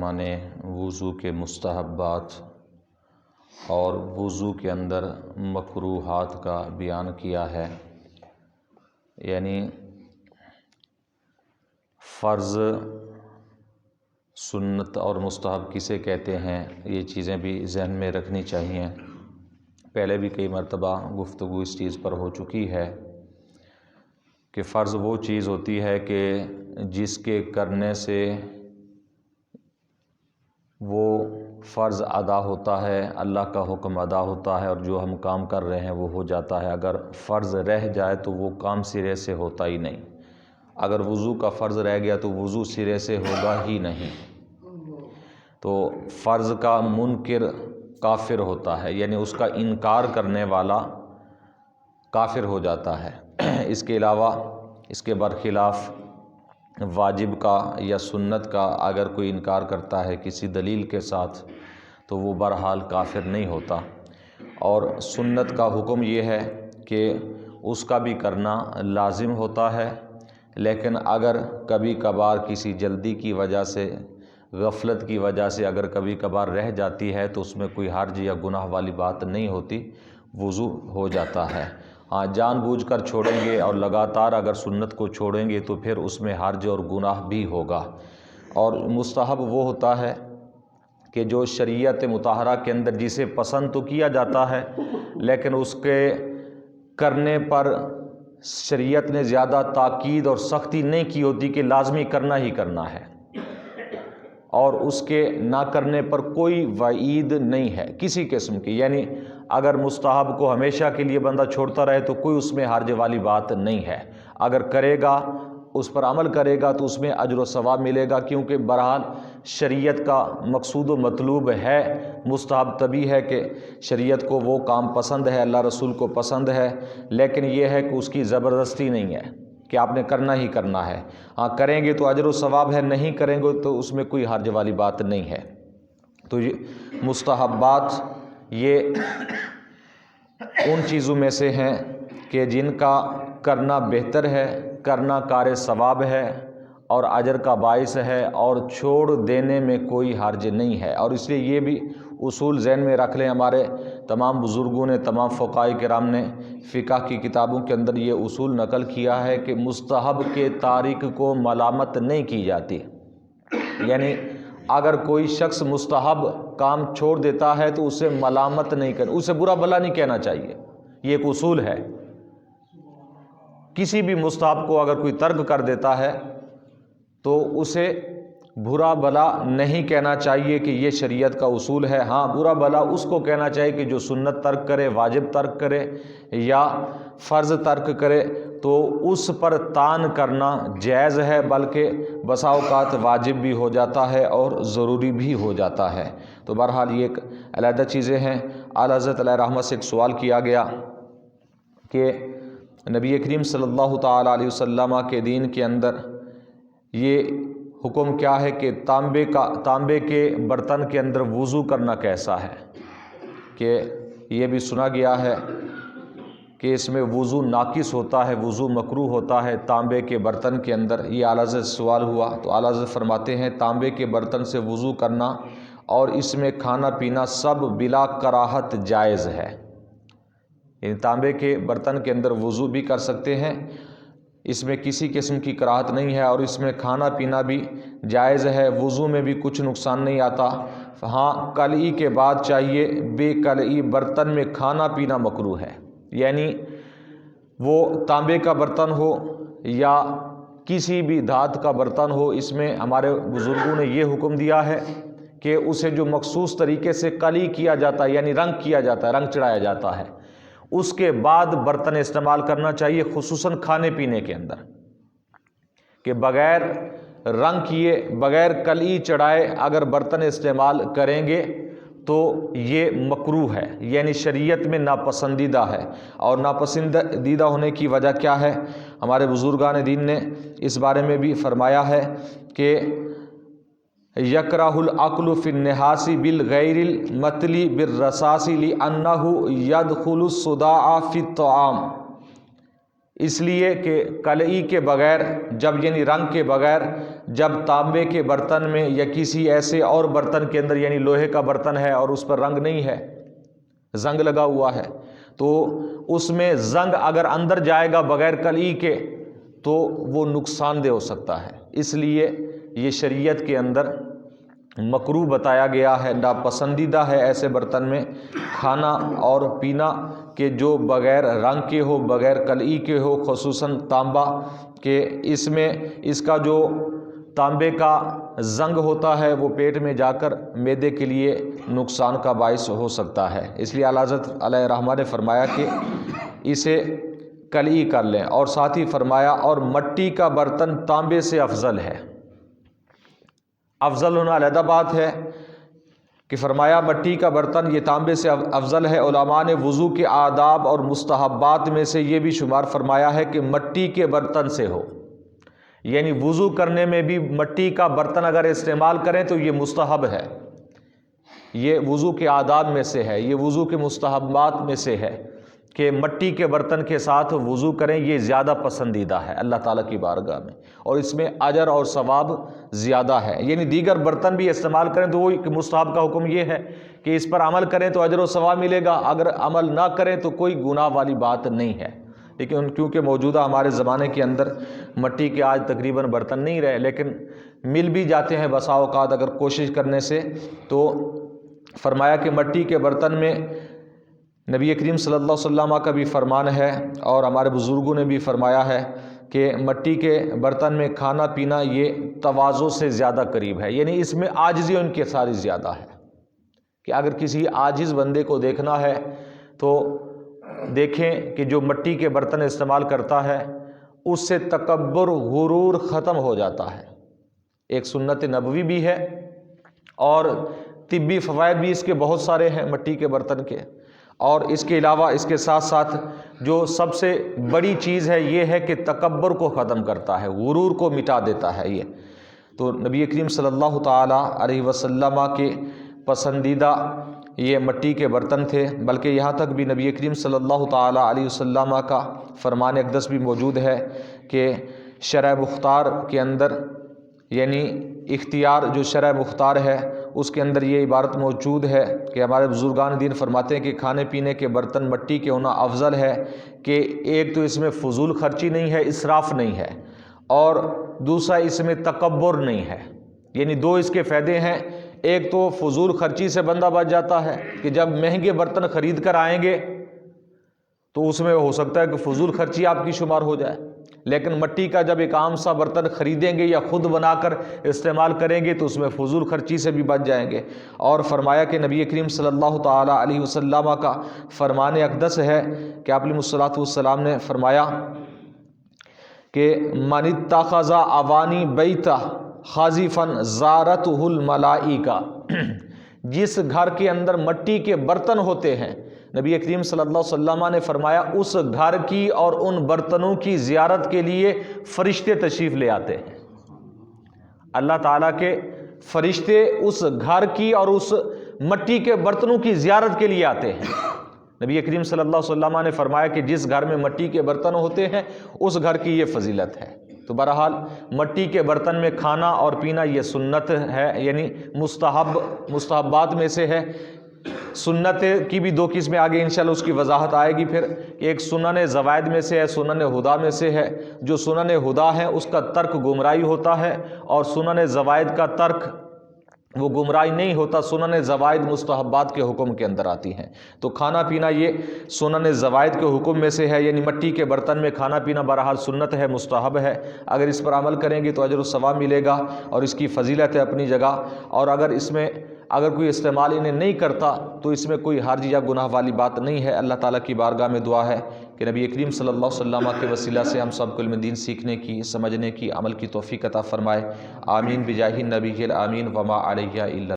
مانے وضو کے مستحبات اور وضو کے اندر مکروہات کا بیان کیا ہے، یعنی فرض، سنت اور مستحب کسے کہتے ہیں، یہ چیزیں بھی ذہن میں رکھنی چاہیے۔ پہلے بھی کئی مرتبہ گفتگو اس چیز پر ہو چکی ہے کہ فرض وہ چیز ہوتی ہے کہ جس کے کرنے سے وہ فرض ادا ہوتا ہے، اللہ کا حکم ادا ہوتا ہے، اور جو ہم کام کر رہے ہیں وہ ہو جاتا ہے۔ اگر فرض رہ جائے تو وہ کام سرے سے ہوتا ہی نہیں۔ اگر وضو کا فرض رہ گیا تو وضو سرے سے ہوگا ہی نہیں۔ تو فرض کا منکر کافر ہوتا ہے، یعنی اس کا انکار کرنے والا کافر ہو جاتا ہے۔ اس کے علاوہ اس کے برخلاف واجب کا یا سنت کا اگر کوئی انکار کرتا ہے کسی دلیل کے ساتھ تو وہ بہرحال کافر نہیں ہوتا۔ اور سنت کا حکم یہ ہے کہ اس کا بھی کرنا لازم ہوتا ہے، لیکن اگر کبھی کبھار کسی جلدی کی وجہ سے، غفلت کی وجہ سے اگر کبھی کبھار رہ جاتی ہے تو اس میں کوئی حرج یا گناہ والی بات نہیں ہوتی، وضو ہو جاتا ہے۔ ہاں، جان بوجھ کر چھوڑیں گے اور لگاتار اگر سنت کو چھوڑیں گے تو پھر اس میں حرج اور گناہ بھی ہوگا۔ اور مستحب وہ ہوتا ہے کہ جو شریعت مطہرہ کے اندر جسے پسند تو کیا جاتا ہے، لیکن اس کے کرنے پر شریعت نے زیادہ تاکید اور سختی نہیں کی ہوتی کہ لازمی کرنا ہی کرنا ہے، اور اس کے نہ کرنے پر کوئی وعید نہیں ہے کسی قسم کی۔ یعنی اگر مستحب کو ہمیشہ کے لیے بندہ چھوڑتا رہے تو کوئی اس میں حرج والی بات نہیں ہے۔ اگر کرے گا، اس پر عمل کرے گا تو اس میں اجر و ثواب ملے گا، کیونکہ بہرحال شریعت کا مقصود و مطلوب ہے۔ مستحب تبھی ہے کہ شریعت کو وہ کام پسند ہے، اللہ رسول کو پسند ہے، لیکن یہ ہے کہ اس کی زبردستی نہیں ہے کہ آپ نے کرنا ہی کرنا ہے۔ ہاں، کریں گے تو اجر و ثواب ہے، نہیں کریں گے تو اس میں کوئی حرج والی بات نہیں ہے۔ تو یہ مستحبات یہ ان چیزوں میں سے ہیں کہ جن کا کرنا بہتر ہے، کرنا کار ثواب ہے اور اجر کا باعث ہے، اور چھوڑ دینے میں کوئی حرج نہیں ہے۔ اور اس لیے یہ بھی اصول ذہن میں رکھ لیں، ہمارے تمام بزرگوں نے، تمام فقہاء کرام نے فقہ کی کتابوں کے اندر یہ اصول نقل کیا ہے کہ مستحب کے تارک کو ملامت نہیں کی جاتی۔ یعنی اگر کوئی شخص مستحب کام چھوڑ دیتا ہے تو اسے ملامت نہیں کرنا، اسے برا بھلا نہیں کہنا چاہیے۔ یہ ایک اصول ہے، کسی بھی مستحب کو اگر کوئی ترک کر دیتا ہے تو اسے برا بھلا نہیں کہنا چاہیے کہ یہ شریعت کا اصول ہے۔ ہاں، برا بھلا اس کو کہنا چاہیے کہ جو سنت ترک کرے، واجب ترک کرے یا فرض ترک کرے تو اس پر طعن کرنا جائز ہے، بلکہ بسا اوقات واجب بھی ہو جاتا ہے اور ضروری بھی ہو جاتا ہے۔ تو بہرحال یہ ایک علیحدہ چیزیں ہیں۔ اعلیٰ حضرت علیہ رحمت سے ایک سوال کیا گیا کہ نبی کریم صلی اللہ تعالیٰ علیہ وسلم کے دین کے اندر یہ حکم کیا ہے کہ تانبے کے برتن کے اندر وضو کرنا کیسا ہے؟ کہ یہ بھی سنا گیا ہے کہ اس میں وضو ناقص ہوتا ہے، وضو مکروہ ہوتا ہے تانبے کے برتن کے اندر۔ یہ اعلیٰ حضرت سے سوال ہوا تو اعلیٰ حضرت فرماتے ہیں تانبے کے برتن سے وضو کرنا اور اس میں کھانا پینا سب بلا کراہت جائز ہے۔ یعنی تانبے کے برتن کے اندر وضو بھی کر سکتے ہیں، اس میں کسی قسم کی کراہت نہیں ہے، اور اس میں کھانا پینا بھی جائز ہے، وضو میں بھی کچھ نقصان نہیں آتا۔ ہاں، کلئی کے بعد چاہیے، بے کلئی برتن میں کھانا پینا مکروہ ہے۔ یعنی وہ تانبے کا برتن ہو یا کسی بھی دھات کا برتن ہو، اس میں ہمارے بزرگوں نے یہ حکم دیا ہے کہ اسے جو مخصوص طریقے سے کلی کیا جاتا ہے، یعنی رنگ کیا جاتا ہے، رنگ چڑھایا جاتا ہے، اس کے بعد برتن استعمال کرنا چاہیے، خصوصاً کھانے پینے کے اندر، کہ بغیر رنگ کیے، بغیر کلی چڑھائے اگر برتن استعمال کریں گے تو یہ مکروہ ہے، یعنی شریعت میں ناپسندیدہ ہے۔ اور ناپسندیدہ ہونے کی وجہ کیا ہے؟ ہمارے بزرگان دین نے اس بارے میں بھی فرمایا ہے کہ یکرہ العقل فی النحاس بالغیر المطلی بالرصاص لانہ یدخل الصداع فی الطعام۔ اس لیے کہ کلئی کے بغیر جب یعنی رنگ کے بغیر جب تانبے کے برتن میں یا کسی ایسے اور برتن کے اندر یعنی لوہے کا برتن ہے اور اس پر رنگ نہیں ہے، زنگ لگا ہوا ہے، تو اس میں زنگ اگر اندر جائے گا بغیر کلئی کے تو وہ نقصان دہ ہو سکتا ہے۔ اس لیے یہ شریعت کے اندر مکروہ بتایا گیا ہے، ناپسندیدہ ہے ایسے برتن میں کھانا اور پینا کہ جو بغیر رنگ کے ہو، بغیر کلئی کے ہو، خصوصاً تانبا، کہ اس میں اس کا جو تانبے کا زنگ ہوتا ہے وہ پیٹ میں جا کر معدے کے لیے نقصان کا باعث ہو سکتا ہے۔ اس لیے اعلیٰ حضرت علیہ الرحمہ نے فرمایا کہ اسے کلئی کر لیں، اور ساتھ ہی فرمایا اور مٹی کا برتن تانبے سے افضل ہے۔ افضل ہونا علیحدہ بات ہے کہ فرمایا مٹی کا برتن یہ تانبے سے افضل ہے۔ علماء نے وضو کے آداب اور مستحبات میں سے یہ بھی شمار فرمایا ہے کہ مٹی کے برتن سے ہو، یعنی وضو کرنے میں بھی مٹی کا برتن اگر استعمال کریں تو یہ مستحب ہے، یہ وضو کے آداب میں سے ہے، یہ وضو کے مستحبات میں سے ہے کہ مٹی کے برتن کے ساتھ وضو کریں، یہ زیادہ پسندیدہ ہے اللہ تعالیٰ کی بارگاہ میں، اور اس میں اجر اور ثواب زیادہ ہے۔ یعنی دیگر برتن بھی استعمال کریں تو وہ مستحب کا حکم یہ ہے کہ اس پر عمل کریں تو اجر و ثواب ملے گا، اگر عمل نہ کریں تو کوئی گناہ والی بات نہیں ہے۔ لیکن کیونکہ موجودہ ہمارے زمانے کے اندر مٹی کے آج تقریباً برتن نہیں رہے، لیکن مل بھی جاتے ہیں بسا اوقات اگر کوشش کرنے سے، تو فرمایا کہ مٹی کے برتن میں نبی کریم صلی اللہ علیہ وسلم کا بھی فرمان ہے اور ہمارے بزرگوں نے بھی فرمایا ہے کہ مٹی کے برتن میں کھانا پینا یہ تواضع سے زیادہ قریب ہے، یعنی اس میں عاجزی ان کے ساری زیادہ ہے کہ اگر کسی عاجز بندے کو دیکھنا ہے تو دیکھیں کہ جو مٹی کے برتن استعمال کرتا ہے اس سے تکبر غرور ختم ہو جاتا ہے۔ ایک سنت نبوی بھی ہے اور طبی فوائد بھی اس کے بہت سارے ہیں مٹی کے برتن کے، اور اس کے علاوہ اس کے ساتھ ساتھ جو سب سے بڑی چیز ہے یہ ہے کہ تکبر کو ختم کرتا ہے، غرور کو مٹا دیتا ہے یہ۔ تو نبی کریم صلی اللہ تعالیٰ علیہ وسلم کے پسندیدہ یہ مٹی کے برتن تھے، بلکہ یہاں تک بھی نبی کریم صلی اللہ تعالیٰ علیہ وسلم کا فرمان اقدس بھی موجود ہے کہ شرع مختار کے اندر، یعنی اختیار جو شرع مختار ہے اس کے اندر یہ عبارت موجود ہے کہ ہمارے بزرگان دین فرماتے ہیں کہ کھانے پینے کے برتن مٹی کے ہونا افضل ہے، کہ ایک تو اس میں فضول خرچی نہیں ہے، اسراف نہیں ہے، اور دوسرا اس میں تکبر نہیں ہے۔ یعنی دو اس کے فائدے ہیں، ایک تو فضول خرچی سے بندہ بچ جاتا ہے کہ جب مہنگے برتن خرید کر آئیں گے تو اس میں ہو سکتا ہے کہ فضول خرچی آپ کی شمار ہو جائے، لیکن مٹی کا جب ایک عام سا برتن خریدیں گے یا خود بنا کر استعمال کریں گے تو اس میں فضول خرچی سے بھی بچ جائیں گے۔ اور فرمایا کہ نبی کریم صلی اللہ تعالیٰ علیہ وسلم کا فرمان اقدس ہے کہ آپ علیہ الصلوۃ والسلام نے فرمایا کہ من اتخذ اوانی بیتہ خازفا زارتہ الملائکہ، جس گھر کے اندر مٹی کے برتن ہوتے ہیں نبی کریم صلی اللہ علیہ وسلم نے فرمایا اس گھر کی اور ان برتنوں کی زیارت کے لیے فرشتے تشریف لے آتے ہیں۔ اللہ تعالیٰ کے فرشتے اس گھر کی اور اس مٹی کے برتنوں کی زیارت کے لیے آتے ہیں۔ نبی کریم صلی اللہ علیہ وسلم نے فرمایا کہ جس گھر میں مٹی کے برتن ہوتے ہیں اس گھر کی یہ فضیلت ہے۔ تو بہرحال مٹی کے برتن میں کھانا اور پینا یہ سنت ہے، یعنی مستحبات میں سے ہے۔ سنت کی بھی دو قسمیں آگے انشاءاللہ اس کی وضاحت آئے گی پھر۔ ایک سنن زوائد میں سے ہے، سنن ہدا میں سے ہے۔ جو سنن ہدا ہے اس کا ترک گمراہی ہوتا ہے، اور سنن زوائد کا ترک وہ گمراہی نہیں ہوتا۔ سنن زوائد مستحبات کے حکم کے اندر آتی ہیں۔ تو کھانا پینا یہ سنن زوائد کے حکم میں سے ہے، یعنی مٹی کے برتن میں کھانا پینا بہرحال سنت ہے، مستحب ہے۔ اگر اس پر عمل کریں گے تو اجر و ثواب ملے گا اور اس کی فضیلت ہے اپنی جگہ، اور اگر کوئی استعمال انہیں نہیں کرتا تو اس میں کوئی حرج یا گناہ والی بات نہیں ہے۔ اللہ تعالیٰ کی بارگاہ میں دعا ہے کہ نبی کریم صلی اللہ علیہ وسلم کے وسیلہ سے ہم سب کو علم دین سیکھنے کی، سمجھنے کی، عمل کی توفیق عطا فرمائے۔ آمین بجاہ النبی الامین وما علیہ الا